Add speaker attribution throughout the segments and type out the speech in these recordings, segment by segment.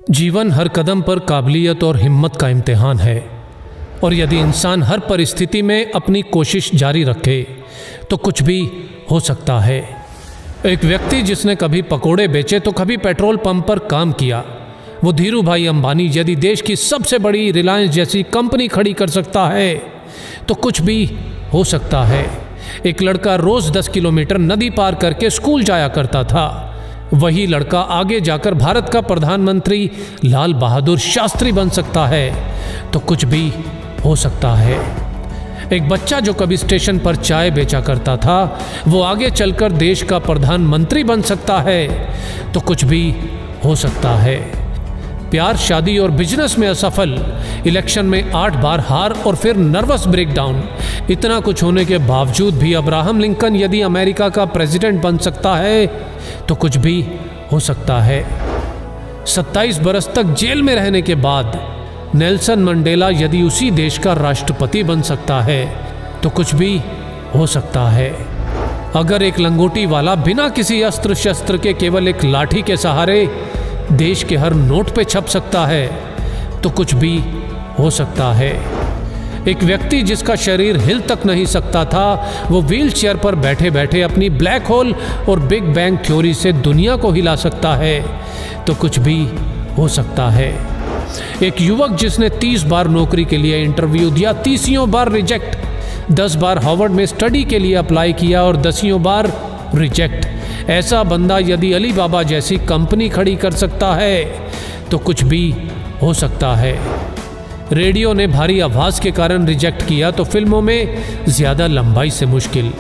Speaker 1: जीवन हर कदम पर काबिलियत और हिम्मत का इम्तिहान है, और यदि इंसान हर परिस्थिति में अपनी कोशिश जारी रखे तो कुछ भी हो सकता है। एक व्यक्ति जिसने कभी पकोड़े बेचे तो कभी पेट्रोल पंप पर काम किया, वो धीरू भाई अंबानी यदि देश की सबसे बड़ी रिलायंस जैसी कंपनी खड़ी कर सकता है तो कुछ भी हो सकता है। एक लड़का रोज़ 10 किलोमीटर नदी पार करके स्कूल जाया करता था, वही लड़का आगे जाकर भारत का प्रधानमंत्री लाल बहादुर शास्त्री बन सकता है, तो कुछ भी हो सकता है। एक बच्चा जो कभी स्टेशन पर चाय बेचा करता था, वो आगे चलकर देश का प्रधानमंत्री बन सकता है, तो कुछ भी हो सकता है। प्यार, शादी और बिजनेस में असफल, इलेक्शन में 8 बार हार और फिर नर्वस ब्रेकडाउन, इतना कुछ होने के बावजूद भी अब्राहम लिंकन यदि अमेरिका का प्रेसिडेंट बन सकता है तो कुछ भी हो सकता है। 27 बरस तक जेल में रहने के बाद नेल्सन मंडेला यदि उसी देश का राष्ट्रपति बन सकता है तो कुछ भी हो सकता है। अगर एक लंगोटी वाला बिना किसी अस्त्र शस्त्र के केवल एक लाठी के सहारे देश के हर नोट पे छप सकता है तो कुछ भी हो सकता है। एक व्यक्ति जिसका शरीर हिल तक नहीं सकता था, वो व्हील चेयर पर बैठे बैठे अपनी ब्लैक होल और बिग बैंग थ्योरी से दुनिया को हिला सकता है, तो कुछ भी हो सकता है। एक युवक जिसने 30 बार नौकरी के लिए इंटरव्यू दिया, 30 बार रिजेक्ट, 10 बार हार्वर्ड में स्टडी के लिए अप्लाई किया और 10 बार रिजेक्ट, ऐसा बंदा यदि अली बाबा जैसी कंपनी खड़ी कर सकता है तो कुछ भी हो सकता है। रेडियो ने भारी आवाज़ के कारण रिजेक्ट किया तो फिल्मों में ज़्यादा लंबाई से मुश्किल।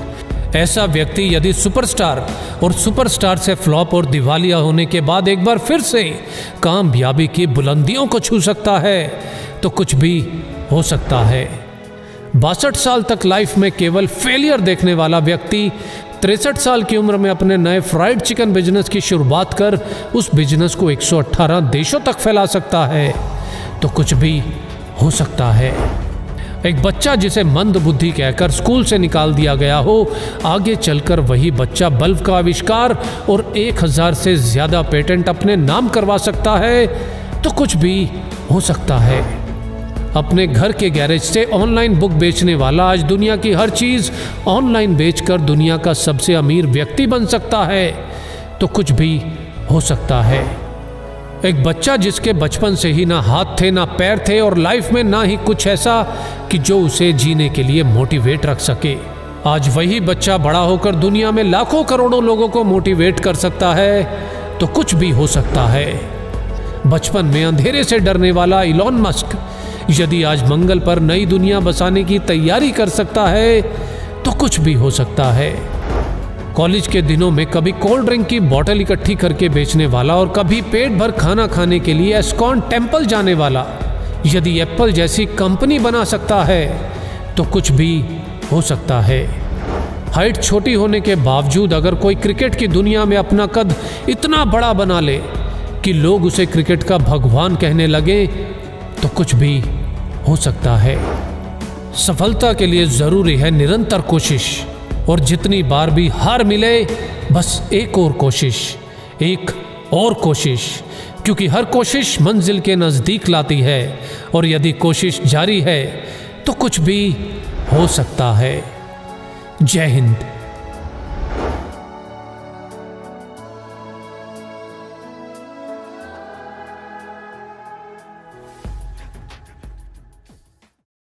Speaker 1: ऐसा व्यक्ति यदि सुपरस्टार और सुपरस्टार से फ्लॉप और दिवालिया होने के बाद एक बार फिर से कामयाबी की बुलंदियों को छू सकता है तो कुछ भी हो सकता है। 62 साल तक लाइफ में केवल फेलियर देखने वाला व्यक्ति 63 साल की उम्र में अपने नए फ्राइड चिकन बिजनेस की शुरुआत कर उस बिजनेस को 118 देशों तक फैला सकता है, तो कुछ भी हो सकता है। एक बच्चा जिसे मंद बुद्धि कहकर स्कूल से निकाल दिया गया हो, आगे चलकर वही बच्चा बल्ब का आविष्कार और 1000 से ज़्यादा पेटेंट अपने नाम करवा सकता है, तो कुछ भी हो सकता है। अपने घर के गैरेज से ऑनलाइन बुक बेचने वाला आज दुनिया की हर चीज़ ऑनलाइन बेचकर दुनिया का सबसे अमीर व्यक्ति बन सकता है, तो कुछ भी हो सकता है। एक बच्चा जिसके बचपन से ही ना हाथ थे ना पैर थे और लाइफ में ना ही कुछ ऐसा कि जो उसे जीने के लिए मोटिवेट रख सके, आज वही बच्चा बड़ा होकर दुनिया में लाखों करोड़ों लोगों को मोटिवेट कर सकता है, तो कुछ भी हो सकता है। बचपन में अंधेरे से डरने वाला इलॉन मस्क यदि आज मंगल पर नई दुनिया बसाने की तैयारी कर सकता है तो कुछ भी हो सकता है। कॉलेज के दिनों में कभी कोल्ड ड्रिंक की बोतल इकट्ठी करके बेचने वाला और कभी पेट भर खाना खाने के लिए एस्कॉन टेम्पल जाने वाला यदि एप्पल जैसी कंपनी बना सकता है तो कुछ भी हो सकता है। हाइट छोटी होने के बावजूद अगर कोई क्रिकेट की दुनिया में अपना कद इतना बड़ा बना ले कि लोग उसे क्रिकेट का भगवान कहने लगे तो कुछ भी हो सकता है। सफलता के लिए ज़रूरी है निरंतर कोशिश, और जितनी बार भी हार मिले बस एक और कोशिश, एक और कोशिश, क्योंकि हर कोशिश मंजिल के नज़दीक लाती है, और यदि कोशिश जारी है तो कुछ भी हो सकता है। जय हिंद।